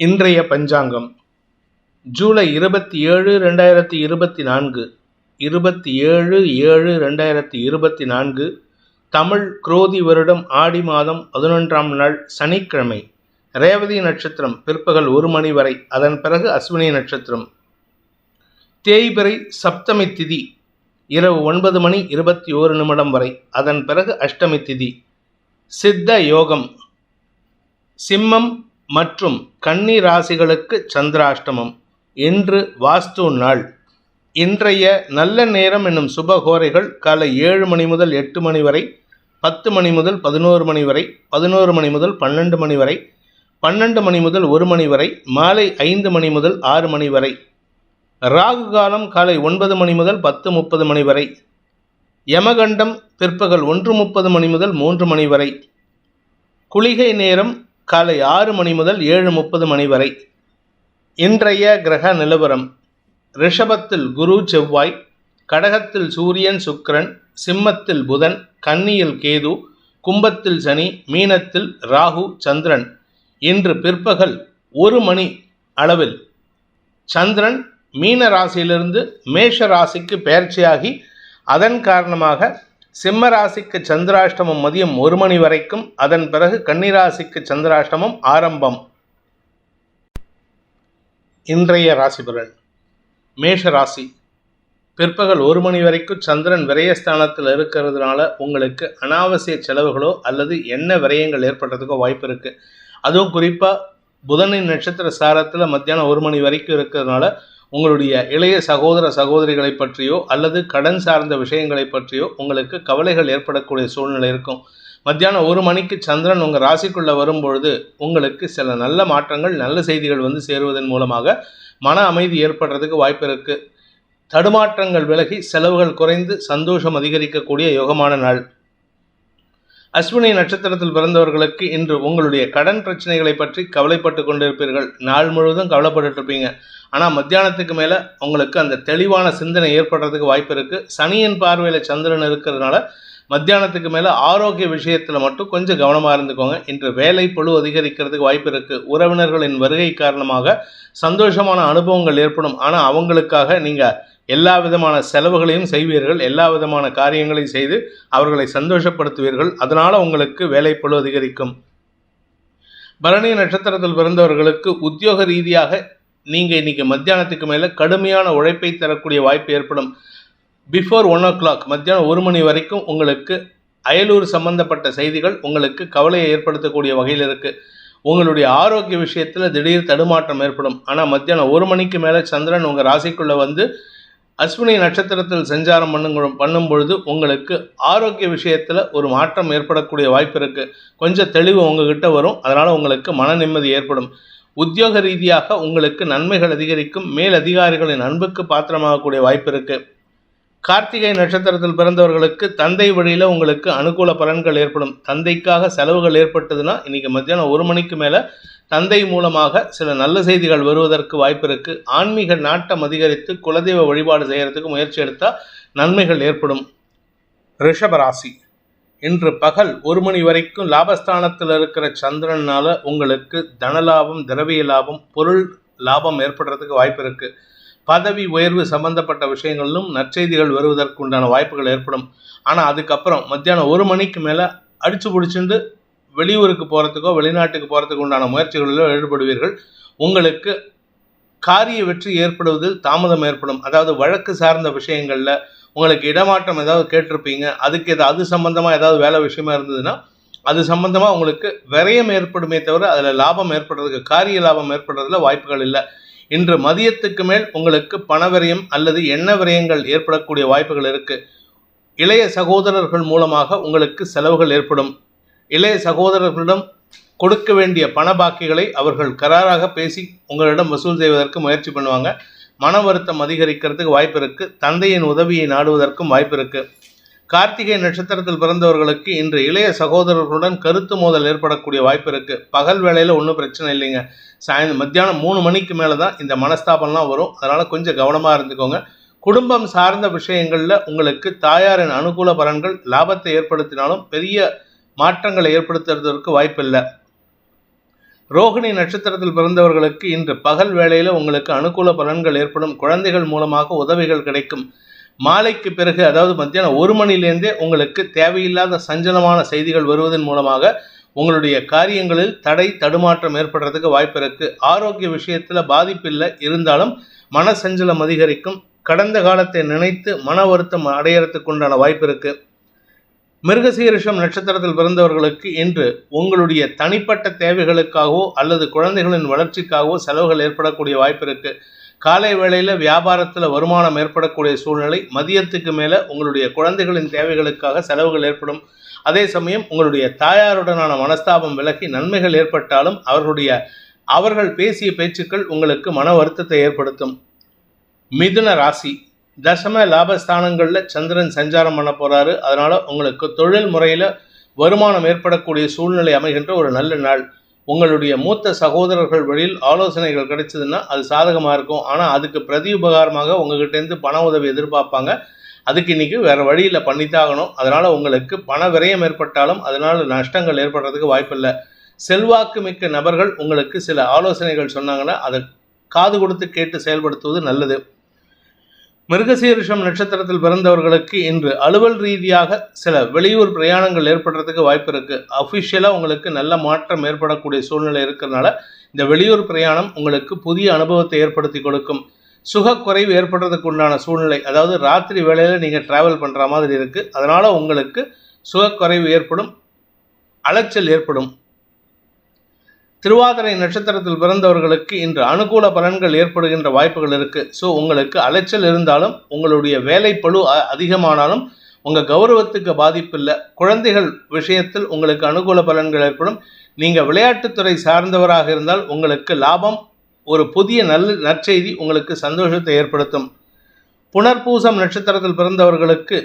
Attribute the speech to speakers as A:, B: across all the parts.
A: இன்றைய பஞ்சாங்கம் ஜூலை 27, 2024 27/7/2024 தமிழ் குரோதி வருடம் ஆடி மாதம் 11ஆம் நாள் சனிக்கிழமை. ரேவதி நட்சத்திரம் பிற்பகல் 1 மணி வரை, அதன் பிறகு அஸ்வினி நட்சத்திரம். தேய்பிறை சப்தமி திதி இரவு 9 மணி 21 நிமிடம் வரை, அதன் பிறகு அஷ்டமி திதி. சித்த யோகம் சிம்மம் மற்றும் கன்னி ராசிகளுக்கு சந்திராஷ்டமம். இன்று வாஸ்து நாள். இன்றைய நல்ல நேரம் என்னும் சுபகோரைகள் காலை 7 மணி முதல் 8 மணி வரை, 10 மணி முதல் 11 மணி வரை, 11 மணி முதல் 12 மணி வரை, 12 மணி முதல் 1 மணி வரை, மாலை 5 மணி முதல் 6 மணி வரை. ராகு காலம் காலை 9 மணி முதல் 10:30 மணி வரை. யமகண்டம் பிற்பகல் 1:30 மணி முதல் 3 மணி வரை. குளிகை நேரம் காலை 6 மணி முதல் 7:30 மணி வரை. இன்றைய கிரக நிலவரம்: ரிஷபத்தில் குரு செவ்வாய், கடகத்தில் சூரியன் சுக்கிரன், சிம்மத்தில் புதன், கன்னியில் கேது, கும்பத்தில் சனி, மீனத்தில் ராகு சந்திரன். இன்று பிற்பகல் 1 மணி அளவில் சந்திரன் மீன ராசியிலிருந்து மேஷ ராசிக்கு பெயர்ச்சியாகி, அதன் காரணமாக சிம்ம ராசிக்கு சந்திராஷ்டமம் மதியம் 1 மணி வரைக்கும், அதன் பிறகு கன்னிராசிக்கு சந்திராஷ்டமம் ஆரம்பம். இன்றைய ராசி பலன்: மேஷ ராசி பிற்பகல் 1 மணி வரைக்கும் சந்திரன் விரயஸ்தானத்தில் இருக்கிறதுனால உங்களுக்கு அனாவசிய செலவுகளோ அல்லது என்ன விரயங்கள் ஏற்படுறதுக்கோ வாய்ப்பு இருக்குது. அதுவும் குறிப்பாக புதனின் நட்சத்திர சாரத்தில் மத்தியானம் 1 மணி வரைக்கும் இருக்கிறதுனால உங்களுடைய இளைய சகோதர சகோதரிகளை பற்றியோ அல்லது கடன் சார்ந்த விஷயங்களை பற்றியோ உங்களுக்கு கவலைகள் ஏற்படக்கூடிய சூழ்நிலை இருக்கும். மத்தியானம் 1 மணிக்கு சந்திரன் உங்கள் ராசிக்குள்ளே வரும்பொழுது உங்களுக்கு சில நல்ல மாற்றங்கள், நல்ல செய்திகள் வந்து சேருவதன் மூலமாக மன அமைதி ஏற்படுறதுக்கு வாய்ப்பு இருக்குது. தடுமாற்றங்கள் விலகி செலவுகள் குறைந்து சந்தோஷம் அதிகரிக்கக்கூடிய யோகமான நாள். அஸ்வினி நட்சத்திரத்தில் பிறந்தவர்களுக்கு இன்று உங்களுடைய கடன் பிரச்சனைகளை பற்றி கவலைப்பட்டு கொண்டிருப்பீர்கள். நாள் முழுவதும் கவலைப்பட்டு இருப்பீங்க. ஆனால் மத்தியானத்துக்கு மேலே உங்களுக்கு அந்த தெளிவான சிந்தனை ஏற்படுறதுக்கு வாய்ப்பு இருக்குது. சனியின் பார்வையில் சந்திரன் இருக்கிறதுனால மத்தியானத்துக்கு மேலே ஆரோக்கிய விஷயத்தில் மட்டும் கொஞ்சம் கவனமாக இருந்துக்கோங்க. இன்று வேலை பளு அதிகரிக்கிறதுக்கு வாய்ப்பு இருக்குது. உறவினர்களின் வருகை காரணமாக சந்தோஷமான அனுபவங்கள் ஏற்படும். ஆனால் அவங்களுக்காக நீங்கள் எல்லா விதமான செலவுகளையும் செய்வீர்கள், எல்லா விதமான காரியங்களையும் செய்து அவர்களை சந்தோஷப்படுத்துவீர்கள். அதனால் உங்களுக்கு வேலை பளு அதிகரிக்கும். பரணி நட்சத்திரத்தில் பிறந்தவர்களுக்கு உத்தியோக ரீதியாக நீங்கள் இன்றைக்கி மத்தியானத்துக்கு மேலே கடுமையான உழைப்பை தரக்கூடிய வாய்ப்பு ஏற்படும். பிஃபோர் 1 o'clock மத்தியானம் 1 மணி வரைக்கும் உங்களுக்கு அயலூர் சம்பந்தப்பட்ட செய்திகள் உங்களுக்கு கவலையை ஏற்படுத்தக்கூடிய வகையில் இருக்குது. உங்களுடைய ஆரோக்கிய விஷயத்தில் திடீர் தடுமாற்றம் ஏற்படும். ஆனால் மத்தியானம் 1 மணிக்கு மேலே சந்திரன் உங்கள் ராசிக்குள்ளே வந்து அஸ்வினி நட்சத்திரத்தில் சஞ்சாரம் பண்ணும் பொழுது உங்களுக்கு ஆரோக்கிய விஷயத்தில் ஒரு மாற்றம் ஏற்படக்கூடிய வாய்ப்பு இருக்குது. கொஞ்சம் தெளிவு உங்ககிட்ட வரும். அதனால் உங்களுக்கு மன நிம்மதி ஏற்படும். உத்தியோக ரீதியாக உங்களுக்கு நன்மைகள் அதிகரிக்கும். மேல் அதிகாரிகளின் அன்புக்கு பாத்திரமாகக்கூடிய வாய்ப்பு இருக்குது. கார்த்திகை நட்சத்திரத்தில் பிறந்தவர்களுக்கு தந்தை வழியில் உங்களுக்கு அனுகூல பலன்கள் ஏற்படும். தந்தைக்காக செலவுகள் ஏற்பட்டதுன்னா இன்றைக்கி மத்தியானம் 1 மணிக்கு மேலே தந்தை மூலமாக சில நல்ல செய்திகள் வருவதற்கு வாய்ப்பு இருக்குது. ஆன்மீக நாட்டம் அதிகரித்து குலதெய்வ வழிபாடு செய்கிறதுக்கு முயற்சி எடுத்தால் நன்மைகள் ஏற்படும். ரிஷபராசி இன்று பகல் 1 மணி வரைக்கும் லாபஸ்தானத்தில் இருக்கிற சந்திரனால் உங்களுக்கு தனலாபம், திரவிய லாபம், பொருள் லாபம் ஏற்படுறதுக்கு வாய்ப்பு இருக்குது. பதவி உயர்வு சம்பந்தப்பட்ட விஷயங்களிலும் நற்செய்திகள் வருவதற்கு உண்டான வாய்ப்புகள் ஏற்படும். ஆனால் அதுக்கப்புறம் மத்தியானம் 1 மணிக்கு மேலே அடிச்சு பிடிச்சிட்டு வெளியூருக்கு போகிறதுக்கோ வெளிநாட்டுக்கு போகிறதுக்கு உண்டான முயற்சிகளிலோ ஈடுபடுவீர்கள். உங்களுக்கு காரிய வெற்றி ஏற்படுவதில் தாமதம் ஏற்படும். அதாவது வழக்கு சார்ந்த விஷயங்களில் உங்களுக்கு இடமாற்றம் ஏதாவது கேட்டிருப்பீங்க. அதுக்கு அது சம்பந்தமாக ஏதாவது வேலை விஷயமா இருந்ததுன்னா அது சம்பந்தமாக உங்களுக்கு விரயம் ஏற்படுமே தவிர அதில் லாபம் ஏற்படுறதுக்கு, காரிய லாபம் ஏற்படுறதுல வாய்ப்புகள் இல்லை. இன்று மதியத்துக்கு மேல் உங்களுக்கு பணவிரயம் அல்லது எண்ண விரயங்கள் ஏற்படக்கூடிய வாய்ப்புகள் இருக்குது. இளைய சகோதரர்கள் மூலமாக உங்களுக்கு செலவுகள் ஏற்படும். இளைய சகோதரர்களிடம் கொடுக்க வேண்டிய பண பாக்கிகளை அவர்கள் கராராக பேசி உங்களிடம் வசூல் செய்வதற்கு முயற்சி பண்ணுவாங்க. மன வருத்தம் அதிகரிக்கிறதுக்கு வாய்ப்பு இருக்குது. தந்தையின் உதவியை நாடுவதற்கும் வாய்ப்பு இருக்குது. கார்த்திகை நட்சத்திரத்தில் பிறந்தவர்களுக்கு இன்று இளைய சகோதரர்களுடன் கருத்து மோதல் ஏற்படக்கூடிய வாய்ப்பு இருக்குது. பகல் வேளையில் ஒன்றும் பிரச்சனை இல்லைங்க. மத்தியானம் 3 மணிக்கு மேலே தான் இந்த மனஸ்தாபம்லாம் வரும். அதனால் கொஞ்சம் கவனமாக இருந்துக்கோங்க. குடும்பம் சார்ந்த விஷயங்களில் உங்களுக்கு தாயாரின் அனுகூல பலன்கள் லாபத்தை ஏற்படுத்தினாலும் பெரிய மாற்றங்களை ஏற்படுத்துவதற்கு வாய்ப்பில்லை. ரோகிணி நட்சத்திரத்தில் பிறந்தவர்களுக்கு இன்று பகல் வேளையில் உங்களுக்கு அனுகூல பலன்கள் ஏற்படும். குழந்தைகள் மூலமாக உதவிகள் கிடைக்கும். மாலைக்கு பிறகு, அதாவது மத்தியானம் 1 மணிலேருந்தே உங்களுக்கு தேவையில்லாத சஞ்சலமான செய்திகள் வருவதன் மூலமாக உங்களுடைய காரியங்களில் தடை தடுமாற்றம் ஏற்படுறதுக்கு வாய்ப்பு இருக்குது. ஆரோக்கிய விஷயத்தில் பாதிப்பில்லை, இருந்தாலும் மன சஞ்சலம் அதிகரிக்கும். கடந்த காலத்தை நினைத்து மன வருத்தம் அடையறதுக்கு உண்டான வாய்ப்பு இருக்குது. மிருகசீரிஷம் நட்சத்திரத்தில் பிறந்தவர்களுக்கு இன்று உங்களுடைய தனிப்பட்ட தேவைகளுக்காகவோ அல்லது குழந்தைகளின் வளர்ச்சிக்காகவோ செலவுகள் ஏற்படக்கூடிய வாய்ப்பு இருக்குது. காலை வேளையில் வியாபாரத்தில் வருமானம் ஏற்படக்கூடிய சூழ்நிலை. மதியத்துக்கு மேலே உங்களுடைய குழந்தைகளின் தேவைகளுக்காக செலவுகள் ஏற்படும். அதே சமயம் உங்களுடைய தாயாருடனான மனஸ்தாபம் விலகி நன்மைகள் ஏற்பட்டாலும் அவர்கள் பேசிய பேச்சுக்கள் உங்களுக்கு மன வருத்தத்தை ஏற்படுத்தும். மிதுன ராசி, தசம லாபஸ்தானங்களில் சந்திரன் சஞ்சாரம் பண்ண போகிறாரு. அதனால் உங்களுக்கு தொழில் முறையில் வருமானம் ஏற்படக்கூடிய சூழ்நிலை அமைகின்ற ஒரு நல்ல நாள். உங்களுடைய மூத்த சகோதரர்கள் வழியில் ஆலோசனைகள் கிடைச்சதுன்னா அது சாதகமாக இருக்கும். ஆனால் அதுக்கு பிரதி உபகாரமாக உங்ககிட்டேருந்து பண உதவி எதிர்பார்ப்பாங்க. அதுக்கு இன்றைக்கி வேறு வழியில் பண்ணித்தாகணும். அதனால் உங்களுக்கு பண விரயம் ஏற்பட்டாலும் அதனால் நஷ்டங்கள் ஏற்படுறதுக்கு வாய்ப்பில்லை. செல்வாக்கு மிக்க நபர்கள் உங்களுக்கு சில ஆலோசனைகள் சொன்னாங்கன்னா அதை காது கொடுத்து கேட்டு செயல்படுத்துவது நல்லது. மிருகசீரிஷம் நட்சத்திரத்தில் பிறந்தவர்களுக்கு இன்று அலுவல் ரீதியாக சில வெளியூர் பிரயாணங்கள் ஏற்படுறதுக்கு வாய்ப்பு இருக்குது. அஃபிஷியலாக உங்களுக்கு நல்ல மாற்றம் ஏற்படக்கூடிய சூழ்நிலை இருக்கிறதுனால இந்த வெளியூர் பிரயாணம் உங்களுக்கு புதிய அனுபவத்தை ஏற்படுத்தி கொடுக்கும். சுகக்குறைவு ஏற்படுறதுக்கு உண்டான சூழ்நிலை, அதாவது ராத்திரி வேளையில் நீங்கள் ட்ராவல் பண்ணுற மாதிரி இருக்குது. அதனால் உங்களுக்கு சுகக்குறைவு ஏற்படும், அலைச்சல் ஏற்படும். திருவாதிரை நட்சத்திரத்தில் பிறந்தவர்களுக்கு இன்று அனுகூல பலன்கள் ஏற்படுகின்ற வாய்ப்புகள் இருக்குது. ஸோ உங்களுக்கு அலைச்சல் இருந்தாலும் உங்களுடைய வேலைப்பளு அதிகமானாலும் உங்கள் கௌரவத்துக்கு பாதிப்பில்லை. குழந்தைகள் விஷயத்தில் உங்களுக்கு அனுகூல பலன்கள் ஏற்படும். நீங்கள் விளையாட்டுத்துறை சார்ந்தவராக இருந்தால் உங்களுக்கு லாபம், ஒரு புதிய நற்செய்தி உங்களுக்கு சந்தோஷத்தை ஏற்படுத்தும். புனர்பூசம் நட்சத்திரத்தில் பிறந்தவர்களுக்கு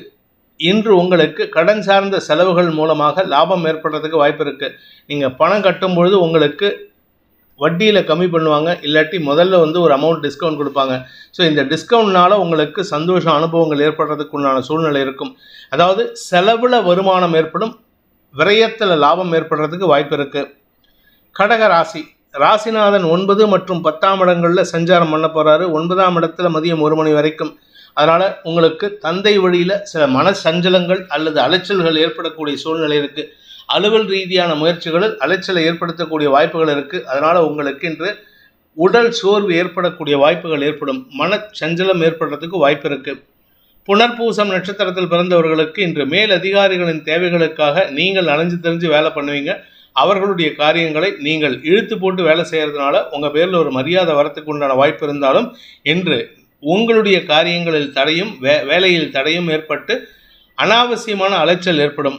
A: இன்று உங்களுக்கு கடன் சார்ந்த செலவுகள் மூலமாக லாபம் ஏற்படுறதுக்கு வாய்ப்பு இருக்குது. நீங்கள் பணம் கட்டும் பொழுது உங்களுக்கு வட்டியில் கம்மி பண்ணுவாங்க, இல்லாட்டி முதல்ல ஒரு அமௌண்ட் டிஸ்கவுண்ட் கொடுப்பாங்க. ஸோ இந்த டிஸ்கவுண்ட்னால உங்களுக்கு சந்தோஷம் அனுபவங்கள் ஏற்படுறதுக்கு உண்டான சூழ்நிலை இருக்கும். அதாவது செலவில் வருமானம் ஏற்படும், விரயத்தில் லாபம் ஏற்படுறதுக்கு வாய்ப்பு இருக்குது. கடக ராசி, ராசிநாதன் 9 மற்றும் 10ஆம் இடங்களில் சஞ்சாரம் பண்ண போகிறாரு. 9ஆம் இடத்துல மதியம் 1 மணி வரைக்கும். அதனால் உங்களுக்கு தந்தை வழியில் சில மன சஞ்சலங்கள் அல்லது அலைச்சல்கள் ஏற்படக்கூடிய சூழ்நிலை இருக்குது. அலுவல் ரீதியான முயற்சிகளில் அலைச்சலை ஏற்படுத்தக்கூடிய வாய்ப்புகள் இருக்குது. அதனால் உங்களுக்கு இன்று உடல் சோர்வு ஏற்படக்கூடிய வாய்ப்புகள் ஏற்படும். மன சஞ்சலம் ஏற்படுறதுக்கு வாய்ப்பு இருக்குது. புனர்பூசம் நட்சத்திரத்தில் பிறந்தவர்களுக்கு இன்று மேல் அதிகாரிகளின் தேவைகளுக்காக நீங்கள் அலைஞ்சு தெரிஞ்சு வேலை பண்ணுவீங்க. அவர்களுடைய காரியங்களை நீங்கள் இழுத்து போட்டு வேலை செய்கிறதுனால உங்கள் பேரில் ஒரு மரியாதை வரத்துக்கு உண்டான வாய்ப்பு இருந்தாலும் இன்று உங்களுடைய காரியங்களில் தடையும் வேலையில் தடையும் ஏற்பட்டு அனாவசியமான அலைச்சல் ஏற்படும்.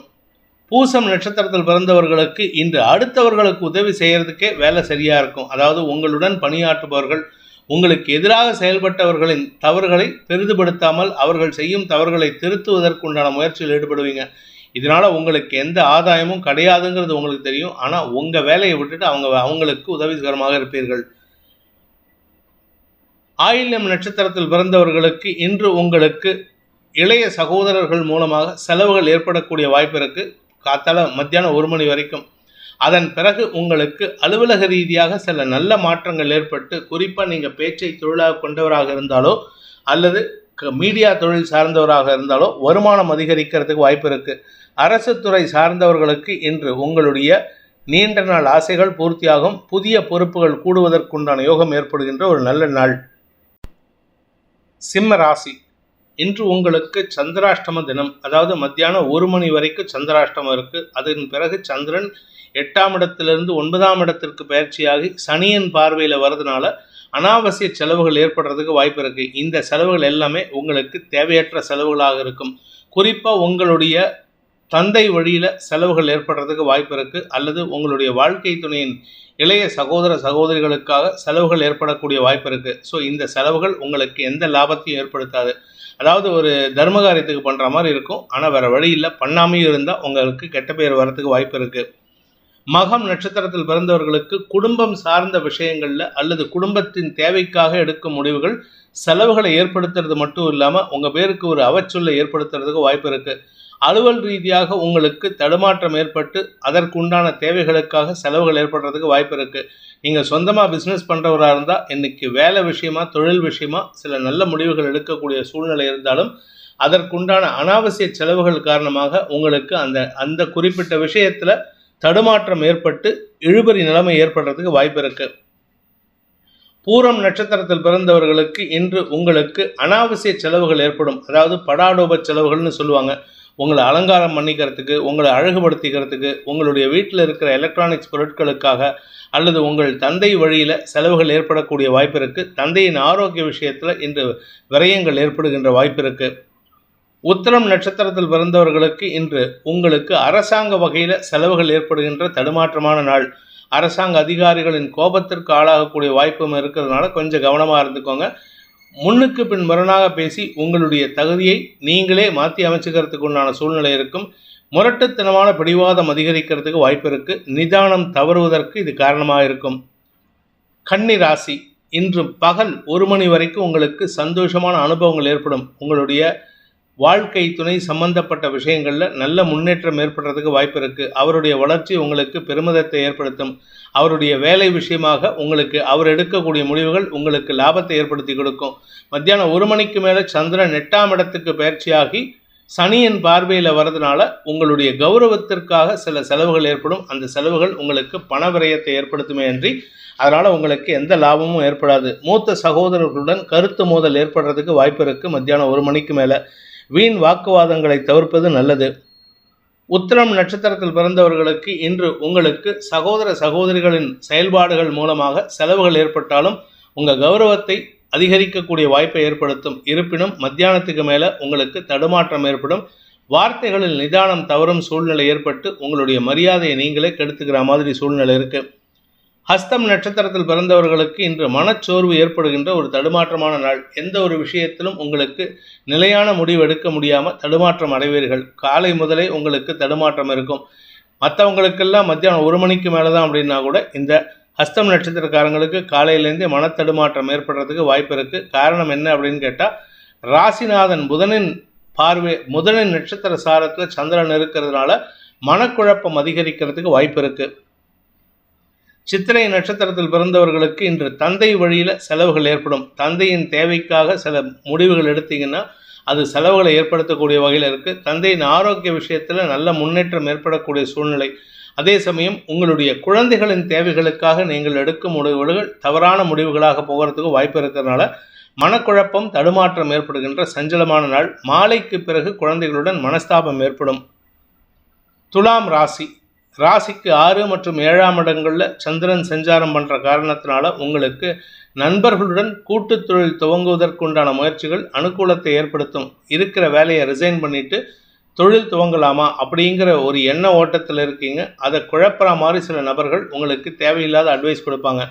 A: பூசம் நட்சத்திரத்தில் பிறந்தவர்களுக்கு இன்று அடுத்தவர்களுக்கு உதவி செய்கிறதுக்கே வேலை சரியாக இருக்கும். அதாவது உங்களுடன் பணியாற்றுபவர்கள் உங்களுக்கு எதிராக செயல்பட்டவர்களின் தவறுகளை பெரிதுபடுத்தாமல் அவர்கள் செய்யும் தவறுகளை திருத்துவதற்குண்டான முயற்சியில் ஈடுபடுவீங்க. இதனால் உங்களுக்கு எந்த ஆதாயமும் கிடையாதுங்கிறது உங்களுக்கு தெரியும். ஆனால் உங்கள் வேலையை விட்டுட்டு அவங்களுக்கு உதவிகரமாக இருப்பீர்கள். ஆயில்யம் நட்சத்திரத்தில் பிறந்தவர்களுக்கு இன்று உங்களுக்கு இளைய சகோதரர்கள் மூலமாக செலவுகள் ஏற்படக்கூடிய வாய்ப்பு இருக்குது. காத்தால மத்தியானம் 1 மணி வரைக்கும். அதன் பிறகு உங்களுக்கு அலுவலக ரீதியாக சில நல்ல மாற்றங்கள் ஏற்பட்டு, குறிப்பாக நீங்கள் பேச்சை தொழிலாக கொண்டவராக இருந்தாலோ அல்லது மீடியா தொழில் சார்ந்தவராக இருந்தாலோ வருமானம் அதிகரிக்கிறதுக்கு வாய்ப்பு இருக்குது. அரசு துறை சார்ந்தவர்களுக்கு இன்று உங்களுடைய நீண்ட நாள் ஆசைகள் பூர்த்தியாகும். புதிய பொறுப்புகள் கூடுவதற்குண்டான யோகம் ஏற்படுகின்ற ஒரு நல்ல நாள். சிம்ம ராசி, இன்று உங்களுக்கு சந்திராஷ்டம தினம். அதாவது மத்தியானம் 1 மணி வரைக்கும் சந்திராஷ்டமம் இருக்குது. அதன் பிறகு சந்திரன் 8ஆம் இடத்திலிருந்து 9ஆம் இடத்திற்கு பயிற்சியாகி சனியின் பார்வையில் வர்றதுனால அனாவசிய செலவுகள் ஏற்படுறதுக்கு வாய்ப்பு இருக்குது. இந்த செலவுகள் எல்லாமே உங்களுக்கு தேவையற்ற செலவுகளாக இருக்கும். குறிப்பாக உங்களுடைய தந்தை வழியில் செலவுகள் ஏற்படுறதுக்கு வாய்ப்பு இருக்குது. அல்லது உங்களுடைய வாழ்க்கை துணையின் இளைய சகோதரிகளுக்காக செலவுகள் ஏற்படக்கூடிய வாய்ப்பு இருக்குது. ஸோ இந்த செலவுகள் உங்களுக்கு எந்த லாபத்தையும் ஏற்படுத்தாது. அதாவது ஒரு தர்மகாரியத்துக்கு பண்ணுற மாதிரி இருக்கும். ஆனால் வேறு வழி இல்லை, பண்ணாமையும் இருந்தால் உங்களுக்கு கெட்ட பெயர் வரத்துக்கு வாய்ப்பு இருக்குது. மகம் நட்சத்திரத்தில் பிறந்தவர்களுக்கு குடும்பம் சார்ந்த விஷயங்களில் அல்லது குடும்பத்தின் தேவைக்காக எடுக்கும் முடிவுகள் செலவுகளை ஏற்படுத்துறது மட்டும் இல்லாமல் உங்கள் பேருக்கு ஒரு அவச்சொல்லை ஏற்படுத்துறதுக்கு வாய்ப்பு இருக்குது. அலுவல் ரீதியாக உங்களுக்கு தடுமாற்றம் ஏற்பட்டு அதற்குண்டான தேவைகளுக்காக செலவுகள் ஏற்படுறதுக்கு வாய்ப்பு இருக்குது. நீங்கள் சொந்தமாக பிஸ்னஸ் பண்ணுறவராக இருந்தால் இன்றைக்கி வேலை விஷயமா தொழில் விஷயமா சில நல்ல முடிவுகள் எடுக்கக்கூடிய சூழ்நிலை இருந்தாலும் அதற்குண்டான அனாவசிய செலவுகள் காரணமாக உங்களுக்கு அந்த குறிப்பிட்ட விஷயத்தில் தடுமாற்றம் ஏற்பட்டு இழுபறி நிலைமை ஏற்படுறதுக்கு வாய்ப்பு இருக்குது. பூரம் நட்சத்திரத்தில் பிறந்தவர்களுக்கு இன்று உங்களுக்கு அனாவசிய செலவுகள் ஏற்படும். அதாவது படாடோப செலவுகள்னு சொல்லுவாங்க. உங்களை அலங்காரம் பண்ணிக்கிறதுக்கு, உங்களை அழகுபடுத்திக்கிறதுக்கு, உங்களுடைய வீட்டில் இருக்கிற எலக்ட்ரானிக்ஸ் பொருட்களுக்காக அல்லது உங்கள் தந்தை வழியில் செலவுகள் ஏற்படக்கூடிய வாய்ப்பு இருக்குது. தந்தையின் ஆரோக்கிய விஷயத்தில் இன்று விரயங்கள் ஏற்படுகின்ற வாய்ப்பு இருக்குது. உத்திரம் நட்சத்திரத்தில் பிறந்தவர்களுக்கு இன்று உங்களுக்கு அரசாங்க வகையில் செலவுகள் ஏற்படுகின்ற தடுமாற்றமான நாள். அரசாங்க அதிகாரிகளின் கோபத்திற்கு ஆளாகக்கூடிய வாய்ப்பும் இருக்கிறதுனால கொஞ்சம் கவனமாக இருந்துக்கோங்க. முன்னுக்கு பின் முரணாக பேசி உங்களுடைய தகுதியை நீங்களே மாற்றி அமைச்சுக்கிறதுக்கு உண்டான சூழ்நிலை இருக்கும். முரட்டுத்தனமான பிடிவாதம் அதிகரிக்கிறதுக்கு வாய்ப்பு இருக்குது. நிதானம் தவறுவதற்கு இது காரணமாக இருக்கும். கன்னி ராசி, இன்று பகல் 1 மணி வரைக்கும் உங்களுக்கு சந்தோஷமான அனுபவங்கள் ஏற்படும். உங்களுடைய வாழ்க்கை துணை சம்பந்தப்பட்ட விஷயங்களில் நல்ல முன்னேற்றம் ஏற்படுறதுக்கு வாய்ப்பு இருக்குது. அவருடைய வளர்ச்சி உங்களுக்கு பெருமிதத்தை ஏற்படுத்தும். அவருடைய வேலை விஷயமாக உங்களுக்கு அவர் எடுக்கக்கூடிய முடிவுகள் உங்களுக்கு லாபத்தை ஏற்படுத்தி கொடுக்கும். மத்தியானம் 1 மணிக்கு மேலே சந்திரன் 8ஆம் இடத்துக்கு பயிற்சியாகி சனியின் பார்வையில் வர்றதுனால உங்களுடைய கௌரவத்திற்காக சில செலவுகள் ஏற்படும். அந்த செலவுகள் உங்களுக்கு பண விரயத்தை ஏற்படுத்துமே அன்றி அதனால் உங்களுக்கு எந்த லாபமும் ஏற்படாது. மூத்த சகோதரர்களுடன் கருத்து மோதல் ஏற்படுறதுக்கு வாய்ப்பு இருக்குது. மத்தியானம் 1 மணிக்கு மேலே வீண் வாக்குவாதங்களை தவிர்ப்பது நல்லது. உத்திரம் நட்சத்திரத்தில் பிறந்தவர்களுக்கு இன்று உங்களுக்கு சகோதர சகோதரிகளின் செயல்பாடுகள் மூலமாக செலவுகள் ஏற்பட்டாலும் உங்கள் கௌரவத்தை அதிகரிக்கக்கூடிய வாய்ப்பை ஏற்படுத்தும். இருப்பினும் மத்தியானத்துக்கு மேலே உங்களுக்கு தடுமாற்றம் ஏற்படும். வார்த்தைகளில் நிதானம் தவறும் சூழ்நிலை ஏற்பட்டு உங்களுடைய மரியாதையை நீங்களே கெடுத்துக்கிற மாதிரி சூழ்நிலை இருக்குது. ஹஸ்தம் நட்சத்திரத்தில் பிறந்தவர்களுக்கு இன்று மனச்சோர்வு ஏற்படுகின்ற ஒரு தடுமாற்றமான நாள். எந்த ஒரு விஷயத்திலும் உங்களுக்கு நிலையான முடிவு எடுக்க முடியாமல் தடுமாற்றம் அடைவீர்கள். காலை முதலே உங்களுக்கு தடுமாற்றம் இருக்கும். மற்றவங்களுக்கெல்லாம் மத்தியானம் 1 மணிக்கு மேலே தான் அப்படின்னா கூட இந்த ஹஸ்தம் நட்சத்திரக்காரங்களுக்கு காலையிலேருந்தே மனத்தடுமாற்றம் ஏற்படுறதுக்கு வாய்ப்பு இருக்குது. காரணம் என்ன அப்படின்னு கேட்டால் ராசிநாதன் புதனின் நட்சத்திர சாரத்தில் சந்திரன் இருக்கிறதுனால மனக்குழப்பம் அதிகரிக்கிறதுக்கு வாய்ப்பு இருக்குது. சித்திரை நட்சத்திரத்தில் பிறந்தவர்களுக்கு இன்று தந்தை வழியில் செலவுகள் ஏற்படும். தந்தையின் தேவைக்காக சில முடிவுகள் எடுத்தீங்கன்னா அது செலவுகளை ஏற்படுத்தக்கூடிய வகையில் இருக்குது. தந்தையின் ஆரோக்கிய விஷயத்தில் நல்ல முன்னேற்றம் ஏற்படக்கூடிய சூழ்நிலை. அதே சமயம் உங்களுடைய குழந்தைகளின் தேவைகளுக்காக நீங்கள் எடுக்கும் முடிவுகள் தவறான முடிவுகளாக போகிறதுக்கு வாய்ப்பு இருக்கிறதுனால மனக்குழப்பம் தடுமாற்றம் ஏற்படுகின்ற சஞ்சலமான நாள். மாலைக்கு பிறகு குழந்தைகளுடன் மனஸ்தாபம் ஏற்படும். துலாம் ராசிக்கு 6 மற்றும் 7ஆம் இடங்களில் சந்திரன் சஞ்சாரம் பண்ணுற காரணத்தினால உங்களுக்கு நண்பர்களுடன் கூட்டு தொழில் துவங்குவதற்குண்டான முயற்சிகள் அனுகூலத்தை ஏற்படுத்தும். இருக்கிற வேலையை ரிசைன் பண்ணிவிட்டு தொழில் துவங்கலாமா அப்படிங்கிற ஒரு எண்ண ஓட்டத்தில் இருக்கீங்க. அதை குழப்புற மாதிரி சில நபர்கள் உங்களுக்கு தேவையில்லாத அட்வைஸ் கொடுப்பாங்க.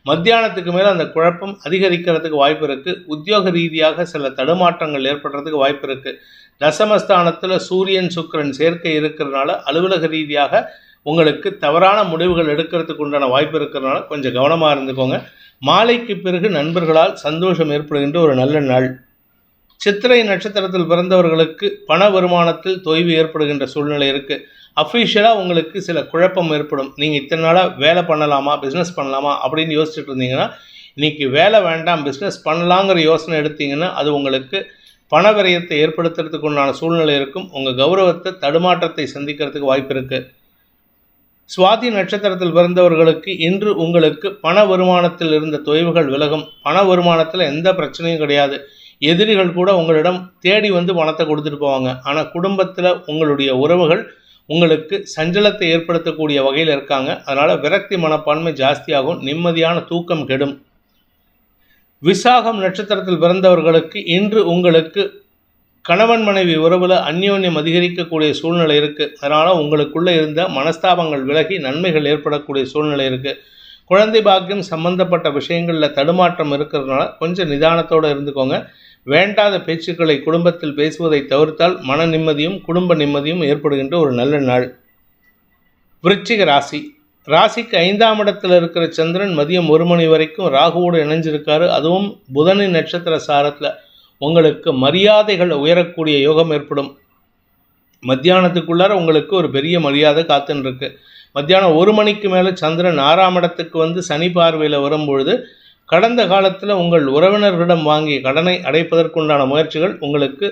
A: மத்தியானத்துக்கு மேலே அந்த குழப்பம் அதிகரிக்கிறதுக்கு வாய்ப்பு இருக்குது. உத்தியோக ரீதியாக சில தடுமாற்றங்கள் ஏற்படுறதுக்கு வாய்ப்பு இருக்குது. தசமஸ்தானத்தில் சூரியன் சுக்கிரன் சேர்க்கை இருக்கிறதுனால அலுவலக ரீதியாக உங்களுக்கு தவறான முடிவுகள் எடுக்கிறதுக்கு உண்டான வாய்ப்பு இருக்கிறதுனால கொஞ்சம் கவனமாக இருந்துக்கோங்க. மாலைக்கு பிறகு நண்பர்களால் சந்தோஷம் ஏற்படுகின்ற ஒரு நல்ல நாள். சித்திரை நட்சத்திரத்தில் பிறந்தவர்களுக்கு பண வருமானத்தில் தொய்வு ஏற்படுகின்ற சூழ்நிலை இருக்குது. அஃபிஷியலாக உங்களுக்கு சில குழப்பம் ஏற்படும். நீங்கள் இத்தனை நாளாக வேலை பண்ணலாமா பிஸ்னஸ் பண்ணலாமா அப்படின்னு யோசிச்சுட்டு இருந்தீங்கன்னா இன்றைக்கி வேலை வேண்டாம் பிஸ்னஸ் பண்ணலாங்கிற யோசனை எடுத்தீங்கன்னா அது உங்களுக்கு பண விரயத்தை ஏற்படுத்துறதுக்கு உண்டான சூழ்நிலை இருக்கும். உங்கள் கௌரவத்தை தடுமாற்றத்தை சந்திக்கிறதுக்கு வாய்ப்பு இருக்குது. சுவாதி நட்சத்திரத்தில் பிறந்தவர்களுக்கு இன்று உங்களுக்கு பண வருமானத்தில் இருந்த தொய்வுகள் விலகும். பண வருமானத்தில் எந்த பிரச்சனையும் கிடையாது. எதிரிகள் கூட உங்களிடம் தேடி வந்து பணத்தை கொடுத்துட்டு போவாங்க. ஆனால் குடும்பத்தில் உங்களுடைய உறவுகள் உங்களுக்கு சஞ்சலத்தை ஏற்படுத்தக்கூடிய வகையில் இருக்காங்க. அதனால் விரக்தி மனப்பான்மை ஜாஸ்தியாகும். நிம்மதியான தூக்கம் கெடும். விசாகம் நட்சத்திரத்தில் பிறந்தவர்களுக்கு இன்று உங்களுக்கு கணவன் மனைவி உறவில் அந்யோன்யம் அதிகரிக்கக்கூடிய சூழ்நிலை இருக்குது. அதனால் உங்களுக்குள்ளே இருந்த மனஸ்தாபங்கள் விலகி நன்மைகள் ஏற்படக்கூடிய சூழ்நிலை இருக்குது. குழந்தை பாக்கியம் சம்பந்தப்பட்ட விஷயங்களில் தடுமாற்றம் இருக்கிறதுனால கொஞ்சம் நிதானத்தோடு இருந்துக்கோங்க. வேண்டாத பேச்சுக்களை குடும்பத்தில் பேசுவதை தவிர்த்தால் மன நிம்மதியும் குடும்ப நிம்மதியும் ஏற்படுகின்ற ஒரு நல்ல நாள். விருச்சிக ராசிக்கு 5ஆம் இடத்தில் இருக்கிற சந்திரன் மதியம் 1 மணி வரைக்கும் ராகுவோடு இணைஞ்சிருக்காரு. அதுவும் புதனின் நட்சத்திர சாரத்தில் உங்களுக்கு மரியாதைகள் உயரக்கூடிய யோகம் ஏற்படும். மத்தியானத்துக்குள்ளார உங்களுக்கு ஒரு பெரிய மரியாதை காத்துன்னு இருக்கு. மத்தியானம் 1 மணிக்கு மேலே சந்திரன் 6ஆம் இடத்துக்கு வந்து சனி பார்வையில் வரும்பொழுது கடந்த காலத்தில் உங்கள் உறவினர்களிடம் வாங்கிய கடனை அடைப்பதற்குண்டான முயற்சிகள் உங்களுக்கு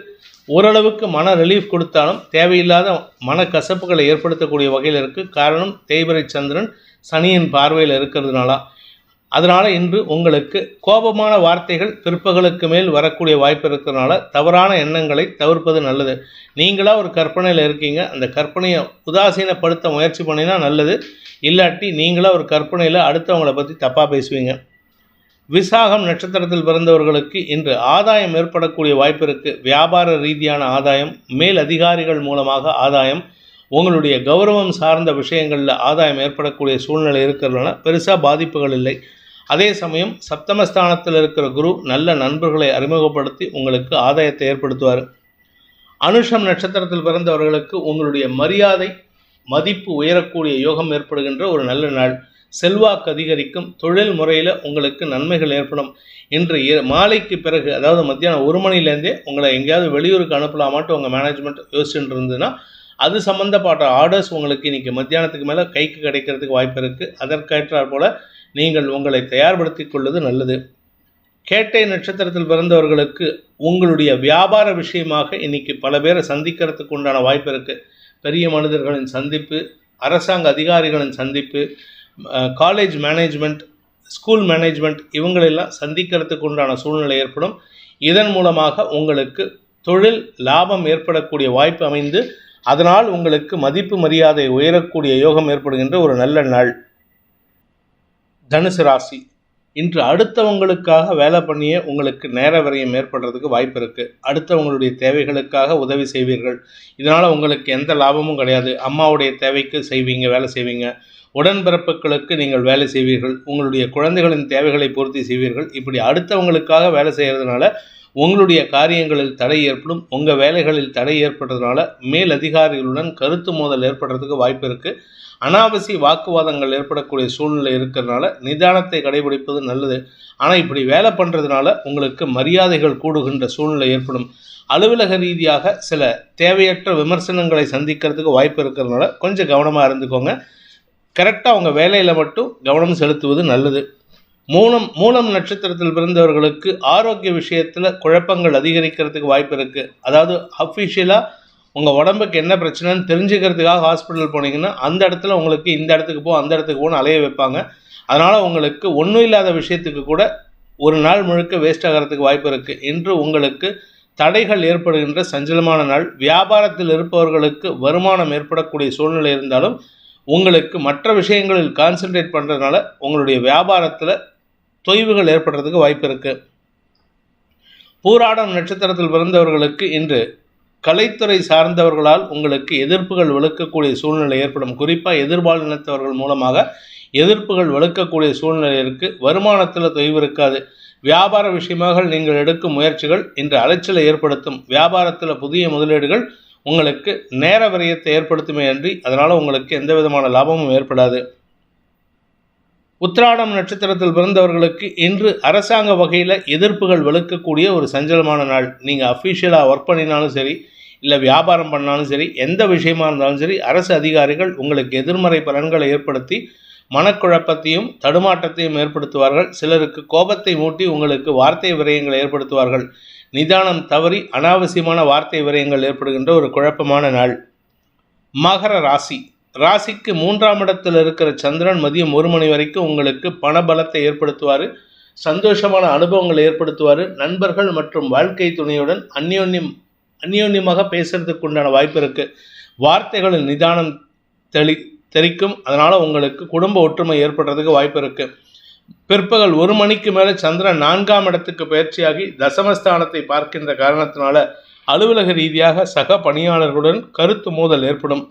A: ஓரளவுக்கு மன ரிலீஃப் கொடுத்தாலும் தேவையில்லாத மனக்கசப்புகளை ஏற்படுத்தக்கூடிய வகையில் இருக்குது. காரணம் தேய்பிறை சந்திரன் சனியின் பார்வையில் இருக்கிறதுனால. அதனால் இன்று உங்களுக்கு கோபமான வார்த்தைகள் பிற்பகலுக்கு மேல் வரக்கூடிய வாய்ப்பு இருக்கிறதுனால தவறான எண்ணங்களை தவிர்ப்பது நல்லது. நீங்களாக ஒரு கற்பனையில் இருக்கீங்க, அந்த கற்பனையை உதாசீனப்படுத்த முயற்சி பண்ணினா நல்லது. இல்லாட்டி நீங்களாக ஒரு கற்பனையில் அடுத்தவங்களை பற்றி தப்பாக பேசுவீங்க. விசாகம் நட்சத்திரத்தில் பிறந்தவர்களுக்கு இன்று ஆதாயம் ஏற்படக்கூடிய வாய்ப்பு இருக்குது. வியாபார ரீதியான ஆதாயம், மேல் அதிகாரிகள் மூலமாக ஆதாயம், உங்களுடைய கௌரவம் சார்ந்த விஷயங்களில் ஆதாயம் ஏற்படக்கூடிய சூழ்நிலை இருக்கிறதுனால பெருசாக பாதிப்புகள் இல்லை. அதே சமயம் சப்தமஸ்தானத்தில் இருக்கிற குரு நல்ல நண்பர்களை அறிமுகப்படுத்தி உங்களுக்கு ஆதாயத்தை ஏற்படுத்துவார். அனுஷம் நட்சத்திரத்தில் பிறந்தவர்களுக்கு உங்களுடைய மரியாதை மதிப்பு உயரக்கூடிய யோகம் ஏற்படுகின்ற ஒரு நல்ல நாள். செல்வாக்கு அதிகரிக்கும். தொழில் முறையில் உங்களுக்கு நன்மைகள் ஏற்படும். இன்று மாலைக்கு பிறகு, அதாவது மத்தியானம் 1 மணிலேருந்தே உங்களை எங்கேயாவது வெளியூருக்கு அனுப்பலாமாட்டு உங்கள் மேனேஜ்மெண்ட் யோசிச்சுட்டு இருந்ததுன்னா அது சம்மந்தப்பட்ட ஆர்டர்ஸ் உங்களுக்கு இன்றைக்கி மத்தியானத்துக்கு மேலே கைக்கு கிடைக்கிறதுக்கு வாய்ப்பு இருக்குது. அதற்கேற்றாற் போல் நீங்கள் உங்களை தயார்படுத்தி கொள்வது நல்லது. கேட்டை நட்சத்திரத்தில் பிறந்தவர்களுக்கு உங்களுடைய வியாபார விஷயமாக இன்றைக்கி பல பேரை சந்திக்கிறதுக்கு உண்டான வாய்ப்பு இருக்குது. பெரிய மனிதர்களின் சந்திப்பு, அரசாங்க அதிகாரிகளின் சந்திப்பு, காலேஜ் மேனேஜ்மெண்ட், ஸ்கூல் மேனேஜ்மெண்ட் இவங்களெல்லாம் சந்திக்கிறதுக்கு உண்டான சூழ்நிலை ஏற்படும். இதன் மூலமாக உங்களுக்கு தொழில் லாபம் ஏற்படக்கூடிய வாய்ப்பு அமைந்து அதனால் உங்களுக்கு மதிப்பு மரியாதை உயரக்கூடிய யோகம் ஏற்படுகின்ற ஒரு நல்ல நாள். தனுசு ராசி, இன்று அடுத்தவங்களுக்காக வேலை பண்ணியே உங்களுக்கு நேர விரயம் ஏற்படுறதுக்கு வாய்ப்பு இருக்குது. அடுத்தவங்களுடைய தேவைகளுக்காக உதவி செய்வீர்கள். இதனால் உங்களுக்கு எந்த லாபமும் கிடையாது. அம்மாவுடைய தேவைக்கு செய்வீங்க, வேலை செய்வீங்க. உடன்பிறப்புகளுக்கு நீங்கள் வேலை செய்வீர்கள். உங்களுடைய குழந்தைகளின் தேவைகளை பூர்த்தி செய்வீர்கள். இப்படி அடுத்தவங்களுக்காக வேலை செய்கிறதுனால உங்களுடைய காரியங்களில் தடை ஏற்படும். உங்கள் வேலைகளில் தடை ஏற்படுறதுனால மேல் அதிகாரிகளுடன் கருத்து மோதல் ஏற்படுறதுக்கு வாய்ப்பு இருக்குது. அனாவசிய வாக்குவாதங்கள் ஏற்படக்கூடிய சூழ்நிலை இருக்கிறதுனால நிதானத்தை கடைபிடிப்பது நல்லது. ஆனால் இப்படி வேலை பண்ணுறதுனால உங்களுக்கு மரியாதைகள் கூடுகின்ற சூழ்நிலை ஏற்படும். அலுவலக ரீதியாக சில தேவையற்ற விமர்சனங்களை சந்திக்கிறதுக்கு வாய்ப்பு இருக்கிறதுனால கொஞ்சம் கவனமாக இருந்துக்கோங்க. கரெக்டாக உங்கள் வேலையில் மட்டும் கவனம் செலுத்துவது நல்லது. மூலம் நட்சத்திரத்தில் பிறந்தவர்களுக்கு ஆரோக்கிய விஷயத்தில் குழப்பங்கள் அதிகரிக்கிறதுக்கு வாய்ப்பு இருக்குது. அதாவது அஃபிஷியலாக உங்கள் உடம்புக்கு என்ன பிரச்சனைன்னு தெரிஞ்சுக்கிறதுக்காக ஹாஸ்பிட்டல் போனீங்கன்னா அந்த இடத்துல உங்களுக்கு இந்த இடத்துக்கு போ அந்த இடத்துக்கு போன்னு அலைய வைப்பாங்க. அதனால் உங்களுக்கு ஒன்றும் இல்லாத விஷயத்துக்கு கூட ஒரு நாள் முழுக்க வேஸ்ட் ஆகிறதுக்கு வாய்ப்பு இருக்குது. இன்று உங்களுக்கு தடைகள் ஏற்படுகின்ற சஞ்சலமான நாள். வியாபாரத்தில் இருப்பவர்களுக்கு வருமானம் ஏற்படக்கூடிய சூழ்நிலை இருந்தாலும் உங்களுக்கு மற்ற விஷயங்களில் கான்சென்ட்ரேட் பண்ணுறதுனால உங்களுடைய வியாபாரத்தில் தொய்வுகள் ஏற்படுறதுக்கு வாய்ப்பு இருக்குது. பூராடம் நட்சத்திரத்தில் பிறந்தவர்களுக்கு இன்று கலைத்துறை சார்ந்தவர்களால் உங்களுக்கு எதிர்ப்புகள் வலுக்கக்கூடிய சூழ்நிலை ஏற்படும். குறிப்பாக எதிர்பாலினத்தவர்கள் மூலமாக எதிர்ப்புகள் வலுக்கக்கூடிய சூழ்நிலை இருக்குது. வருமானத்தில் தொய்வு இருக்காது. வியாபார விஷயமாக நீங்கள் எடுக்கும் முயற்சிகள் இன்று அலைச்சலை ஏற்படுத்தும். வியாபாரத்தில் புதிய முதலீடுகள் உங்களுக்கு நேர விரயத்தை ஏற்படுத்துமே அன்றி அதனால் உங்களுக்கு எந்த விதமான லாபமும் ஏற்படாது. உத்திராடம் நட்சத்திரத்தில் பிறந்தவர்களுக்கு இன்று அரசாங்க வகையில் எதிர்ப்புகள் வலுக்கக்கூடிய ஒரு சஞ்சலமான நாள். நீங்கள் அஃபிஷியலாக ஒர்க் பண்ணினாலும் சரி, இல்லை வியாபாரம் பண்ணாலும் சரி, எந்த விஷயமா இருந்தாலும் சரி, அரசு அதிகாரிகள் உங்களுக்கு எதிர்மறை பலன்களை ஏற்படுத்தி மனக்குழப்பத்தையும் தடுமாற்றத்தையும் ஏற்படுத்துவார்கள். சிலருக்கு கோபத்தை மூட்டி உங்களுக்கு வார்த்தை விரயங்களை ஏற்படுத்துவார்கள். நிதானம் தவறி அனாவசியமான வார்த்தை விரயங்கள் ஏற்படுகின்ற ஒரு குழப்பமான நாள். மகர ராசி, ராசிக்கு 3ஆம் இடத்தில் இருக்கிற சந்திரன் மதியம் 1 மணி வரைக்கும் உங்களுக்கு பணபலத்தை ஏற்படுத்துவார். சந்தோஷமான அனுபவங்களை ஏற்படுத்துவார். நண்பர்கள் மற்றும் வாழ்க்கை துணையுடன் அந்யோன்யமாக பேசுறதுக்கு உண்டான வாய்ப்பு இருக்குது. வார்த்தைகளில் நிதானம் தெரிக்கும். அதனால் உங்களுக்கு குடும்ப ஒற்றுமை ஏற்படுறதுக்கு வாய்ப்பு இருக்குது. பிற்பகல் 1 மணிக்கு மேலே சந்திரன் 4ஆம் இடத்துக்கு பயிற்சியாகி தசமஸ்தானத்தை பார்க்கின்ற காரணத்தினால அலுவலக ரீதியாக சக பணியாளர்களுடன் கருத்து மோதல் ஏற்படும்.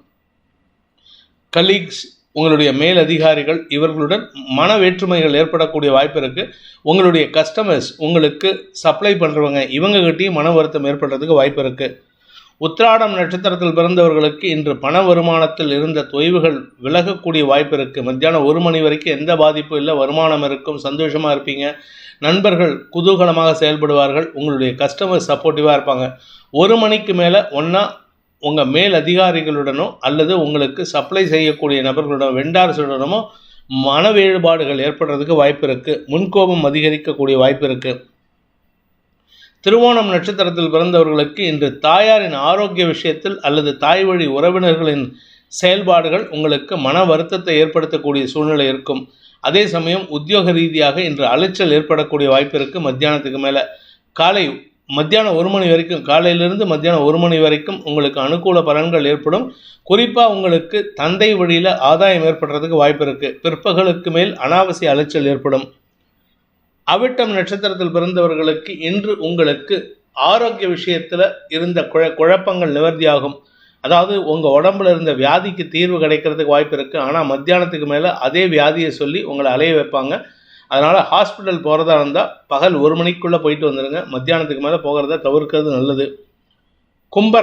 A: கலீக்ஸ், உங்களுடைய மேல் அதிகாரிகள் இவர்களுடன் மன வேற்றுமைகள் ஏற்படக்கூடிய வாய்ப்பு இருக்குது. உங்களுடைய கஸ்டமர்ஸ், உங்களுக்கு சப்ளை பண்ணுறவங்க இவங்ககிட்டையும் மன வருத்தம் ஏற்படுறதுக்கு வாய்ப்பு இருக்குது. உத்திராடம் நட்சத்திரத்தில் பிறந்தவர்களுக்கு இன்று பண வருமானத்தில் இருந்த தொய்வுகள் விலகக்கூடிய வாய்ப்பு இருக்குது. மத்தியானம் 1 மணி வரைக்கும் எந்த பாதிப்பும் இல்லை. வருமானம் இருக்கும். சந்தோஷமாக இருப்பீங்க. நண்பர்கள் குதூகலமாக செயல்படுவார்கள். உங்களுடைய கஸ்டமர் சப்போர்ட்டிவாக இருப்பாங்க. 1 மணிக்கு மேலே ஒன்றா உங்கள் மேல் அதிகாரிகளுடனோ அல்லது உங்களுக்கு சப்ளை செய்யக்கூடிய நபர்களுடனோ வெண்டார்ஸுடனோ மன வேறுபாடுகள் ஏற்படுறதுக்கு வாய்ப்பு இருக்குது. முன்கோபம் அதிகரிக்கக்கூடிய வாய்ப்பு இருக்குது. திருவோணம் நட்சத்திரத்தில் பிறந்தவர்களுக்கு இன்று தாயாரின் ஆரோக்கிய விஷயத்தில் அல்லது தாய் வழி உறவினர்களின் செயல்பாடுகள் உங்களுக்கு மன வருத்தத்தை ஏற்படுத்தக்கூடிய சூழ்நிலை இருக்கும். அதே சமயம் உத்தியோக ரீதியாக இன்று அலைச்சல் ஏற்படக்கூடிய வாய்ப்பு இருக்குது. மத்தியானத்துக்கு மேலே மத்தியானம் 1 மணி வரைக்கும், காலையிலிருந்து மத்தியானம் 1 மணி வரைக்கும் உங்களுக்கு அனுகூல பலன்கள் ஏற்படும். குறிப்பாக உங்களுக்கு தந்தை வழியில் ஆதாயம் ஏற்படுறதுக்கு வாய்ப்பு இருக்குது. பிற்பகலுக்கு மேல் அனாவசிய அலைச்சல் ஏற்படும். அவிட்டம் நட்சத்திரத்தில் பிறந்தவர்களுக்கு இன்று உங்களுக்கு ஆரோக்கிய விஷயத்தில் இருந்த குழப்பங்கள் நிவர்த்தியாகும். அதாவது உங்கள் உடம்புல இருந்த வியாதிக்கு தீர்வு கிடைக்கிறதுக்கு வாய்ப்பு இருக்குது. ஆனால் மத்தியானத்துக்கு மேலே அதே வியாதியை சொல்லி உங்களை அலைய வைப்பாங்க. அதனால் ஹாஸ்பிட்டல் போகிறதா இருந்தால் பகல் 1 மணிக்குள்ளே போயிட்டு வந்துடுங்க. மத்தியானத்துக்கு மேலே போகிறத தவிர்க்கிறது நல்லது. கும்ப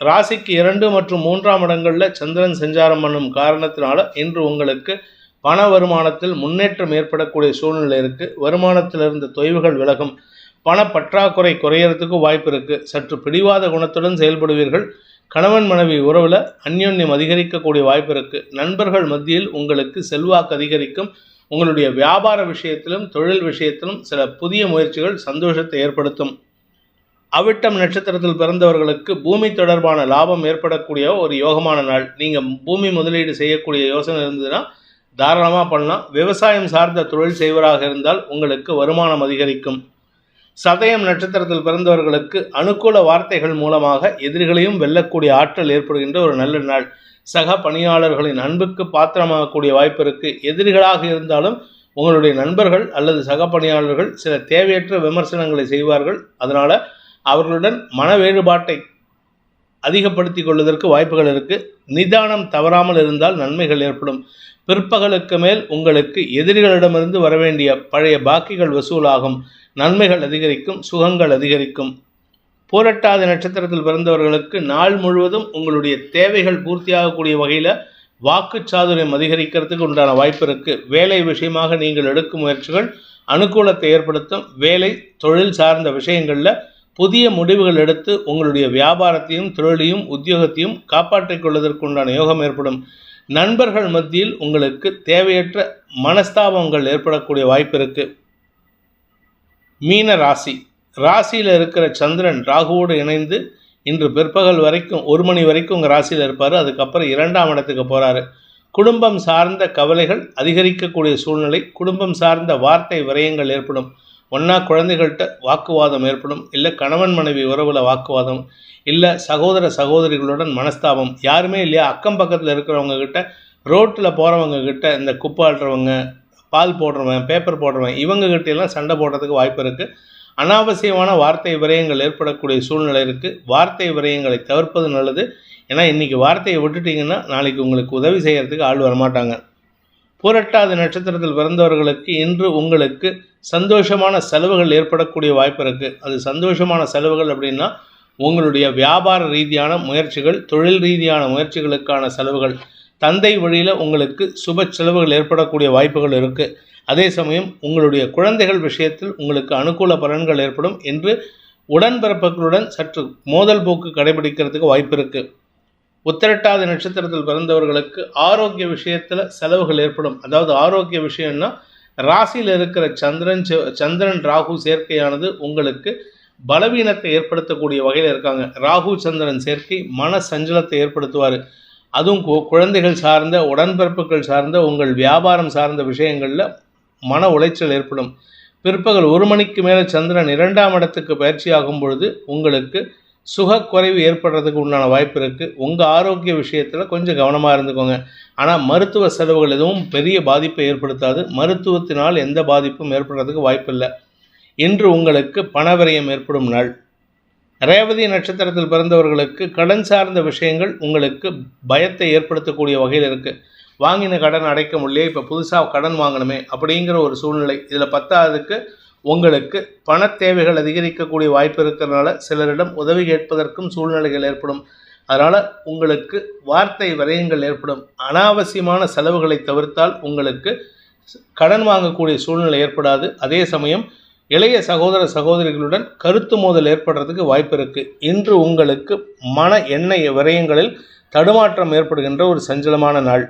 A: ராசிக்கு 2 மற்றும் 3ஆம் இடங்களில் சந்திரன் சஞ்சாரம் பண்ணும் காரணத்தினால இன்று உங்களுக்கு பண வருமானத்தில் முன்னேற்றம் ஏற்படக்கூடிய சூழ்நிலை இருக்குது. வருமானத்தில் இருந்த தொய்வுகள் விலகும். பண பற்றாக்குறை குறையறதுக்கு வாய்ப்பு இருக்குது. சற்று பிடிவாத குணத்துடன் செயல்படுவீர்கள். கணவன் மனைவி உறவில் அந்யோன்யம் அதிகரிக்கக்கூடிய வாய்ப்பு இருக்குது. நண்பர்கள் மத்தியில் உங்களுக்கு செல்வாக்கு அதிகரிக்கும். உங்களுடைய வியாபார விஷயத்திலும் தொழில் விஷயத்திலும் சில புதிய முயற்சிகள் சந்தோஷத்தை ஏற்படுத்தும். அவிட்டம் நட்சத்திரத்தில் பிறந்தவர்களுக்கு பூமி தொடர்பான லாபம் ஏற்படக்கூடிய ஒரு யோகமான நாள். நீங்கள் பூமி முதலீடு செய்யக்கூடிய யோசனை இருந்ததுன்னா தாராளமாக பண்ணலாம். விவசாயம் சார்ந்த தொழில் செய்வராக இருந்தால் உங்களுக்கு வருமானம் அதிகரிக்கும். சதயம் நட்சத்திரத்தில் பிறந்தவர்களுக்கு அனுகூல வார்த்தைகள் மூலமாக எதிரிகளையும் வெல்லக்கூடிய ஆற்றல் ஏற்படுகின்ற ஒரு நல்ல நாள். சக பணியாளர்களின் அன்புக்கு பாத்திரமாகக்கூடிய வாய்ப்பு இருக்குது. எதிரிகளாக இருந்தாலும் உங்களுடைய நண்பர்கள் அல்லது சக பணியாளர்கள் சில தேவையற்ற விமர்சனங்களை செய்வார்கள். அதனால் அவர்களுடன் மன வேறுபாட்டை அதிகப்படுத்தி கொள்வதற்கு வாய்ப்புகள் இருக்குது. நிதானம் தவறாமல் இருந்தால் நன்மைகள் ஏற்படும். பிற்பகலுக்கு மேல் உங்களுக்கு எதிரிகளிடமிருந்து வரவேண்டிய பழைய பாக்கிகள் வசூலாகும். நன்மைகள் அதிகரிக்கும். சுகங்கள் அதிகரிக்கும். பூரட்டாதி நட்சத்திரத்தில் பிறந்தவர்களுக்கு நாள் முழுவதும் உங்களுடைய தேவைகள் பூர்த்தியாகக்கூடிய வகையில் வாக்குச்சாதுரியம் அதிகரிக்கிறதுக்கு உண்டான வாய்ப்பு இருக்குது. வேலை விஷயமாக நீங்கள் எடுக்கும் முயற்சிகள் அனுகூலத்தை ஏற்படுத்தும். வேலை தொழில் சார்ந்த விஷயங்களில் புதிய முடிவுகள் எடுத்து உங்களுடைய வியாபாரத்தையும் தொழிலையும் உத்தியோகத்தையும் காப்பாற்றிக் கொள்வதற்குண்டான யோகம் ஏற்படும். நண்பர்கள் மத்தியில் உங்களுக்கு தேவையற்ற மனஸ்தாபங்கள் ஏற்படக்கூடிய வாய்ப்பு இருக்குது. மீன ராசியில் இருக்கிற சந்திரன் ராகுவோடு இணைந்து இன்று பிற்பகல் வரைக்கும் 1 மணி வரைக்கும் உங்கள் ராசியில் இருப்பார். அதுக்கப்புறம் 2ஆம் இடத்துக்கு போகிறாரு. குடும்பம் சார்ந்த கவலைகள் அதிகரிக்கக்கூடிய சூழ்நிலை. குடும்பம் சார்ந்த வார்த்தை விரயங்கள் ஏற்படும். ஒன்றா குழந்தைகள்கிட்ட வாக்குவாதம் ஏற்படும். இல்லை கணவன் மனைவி உறவில் வாக்குவாதம், இல்லை சகோதர சகோதரிகளுடன் மனஸ்தாபம். யாருமே இல்லையா அக்கம் பக்கத்தில் இருக்கிறவங்க கிட்ட, ரோட்டில் போகிறவங்க கிட்ட, இந்த குப்பை ஆடுறவங்க, பால் போடுறவன், பேப்பர் போடுறவன், இவங்ககிட்ட எல்லாம் சண்டை போடுறதுக்கு வாய்ப்பு இருக்குது. அனாவசியமான வார்த்தை விரயங்கள் ஏற்படக்கூடிய சூழ்நிலை இருக்குது. வார்த்தை விரயங்களை தவிர்ப்பது நல்லது. ஏன்னா இன்றைக்கி வார்த்தையை விட்டுட்டிங்கன்னா நாளைக்கு உங்களுக்கு உதவி செய்கிறதுக்கு ஆள் வரமாட்டாங்க. பூரட்டாதி நட்சத்திரத்தில் பிறந்தவர்களுக்கு இன்று உங்களுக்கு சந்தோஷமான செலவுகள் ஏற்படக்கூடிய வாய்ப்பு இருக்குது. அது சந்தோஷமான செலவுகள் அப்படின்னா உங்களுடைய வியாபார ரீதியான முயற்சிகள், தொழில் ரீதியான முயற்சிகளுக்கான செலவுகள், தந்தை வழியில் உங்களுக்கு சுப செலவுகள் ஏற்படக்கூடிய வாய்ப்புகள் இருக்குது. அதே சமயம் உங்களுடைய குழந்தைகள் விஷயத்தில் உங்களுக்கு அனுகூல பலன்கள் ஏற்படும். என்று உடன்பிறப்புகளுடன் சற்று மோதல் போக்கு கடைபிடிக்கிறதுக்கு வாய்ப்பு இருக்குது. உத்திரட்டாதி நட்சத்திரத்தில் பிறந்தவர்களுக்கு ஆரோக்கிய விஷயத்தில் செலவுகள் ஏற்படும். அதாவது ஆரோக்கிய விஷயம்னா ராசியில் இருக்கிற சந்திரன் ராகு சேர்க்கையானது உங்களுக்கு பலவீனத்தை ஏற்படுத்தக்கூடிய வகையில் இருக்காங்க. ராகு சந்திரன் சேர்க்கை மன சஞ்சலத்தை ஏற்படுத்துவார். அதுவும் குழந்தைகள் சார்ந்த, உடன்பிறப்புகள் சார்ந்த, உங்கள் வியாபாரம் சார்ந்த விஷயங்களில் மன உளைச்சல் ஏற்படும். பிற்பகல் 1 மணிக்கு மேலே சந்திரன் 2ஆம் இடத்துக்கு பயிற்சியாகும் பொழுது உங்களுக்கு சுகக்குறைவு ஏற்படுறதுக்கு உண்டான வாய்ப்பு இருக்குது. உங்கள் ஆரோக்கிய விஷயத்தில் கொஞ்சம் கவனமாக இருந்துக்கோங்க. ஆனால் மருத்துவ செலவுகள் எதுவும் பெரிய பாதிப்பை ஏற்படுத்தாது. மருத்துவத்தினால் எந்த பாதிப்பும் ஏற்படுறதுக்கு வாய்ப்பு இல்லை. இன்று உங்களுக்கு பணவிரயம் ஏற்படும் நாள். ரேவதி நட்சத்திரத்தில் பிறந்தவர்களுக்கு கடன் சார்ந்த விஷயங்கள் உங்களுக்கு பயத்தை ஏற்படுத்தக்கூடிய வகையில் இருக்குது. வாங்கின கடன் அடைக்க முடியல, இப்போ புதுசாக கடன் வாங்கணுமே அப்படிங்கிற ஒரு சூழ்நிலை. இதில் 10ஆவதுக்கு உங்களுக்கு பண தேவைகள் அதிகரிக்கக்கூடிய வாய்ப்பு இருக்கிறதுனால சிலரிடம் உதவி கேட்பதற்கும் சூழ்நிலைகள் ஏற்படும். அதனால் உங்களுக்கு வார்த்தை விரயங்கள் ஏற்படும். அனாவசியமான செலவுகளை தவிர்த்தால் உங்களுக்கு கடன் வாங்கக்கூடிய சூழ்நிலை ஏற்படாது. அதே சமயம் இளைய சகோதர சகோதரிகளுடன் கருத்து மோதல் ஏற்படுறதுக்கு வாய்ப்பு இருக்குது. இன்று உங்களுக்கு மன எண்ணெய் விரயங்களில் தடுமாற்றம் ஏற்படுகின்ற ஒரு சஞ்சலமான நாள்.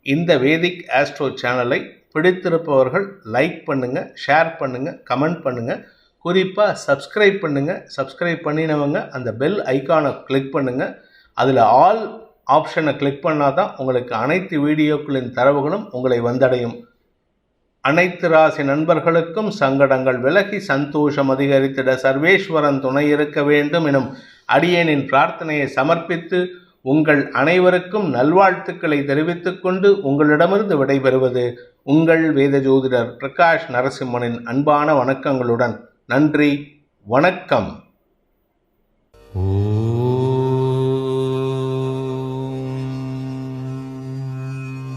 A: இந்த வேதிக் ஆஸ்ட்ரோ சேனலை பிடித்திருப்பவர்கள் லைக் பண்ணுங்கள், ஷேர் பண்ணுங்கள், கமெண்ட் பண்ணுங்கள். குறிப்பாக சப்ஸ்கிரைப் பண்ணுங்கள். சப்ஸ்கிரைப் பண்ணினவங்க அந்த பெல் ஐக்கானை கிளிக் பண்ணுங்கள். அதில் ஆல் ஆப்ஷனை கிளிக் பண்ணால் தான் உங்களுக்கு அனைத்து வீடியோக்களின் தரவுகளும் உங்களை வந்தடையும். அனைத்து ராசி நண்பர்களுக்கும் சங்கடங்கள் விலகி சந்தோஷம் அதிகரித்திட சர்வேஸ்வரன் துணை இருக்க வேண்டும் எனும் அடியேனின் பிரார்த்தனையை சமர்ப்பித்து உங்கள் அனைவருக்கும் நல்வாழ்த்துக்களை தெரிவித்துக் கொண்டு உங்களிடமிருந்து விடைபெறுவது உங்கள் வேத ஜோதிடர் பிரகாஷ் நரசிம்மனின் அன்பான வணக்கங்களுடன். நன்றி, வணக்கம்.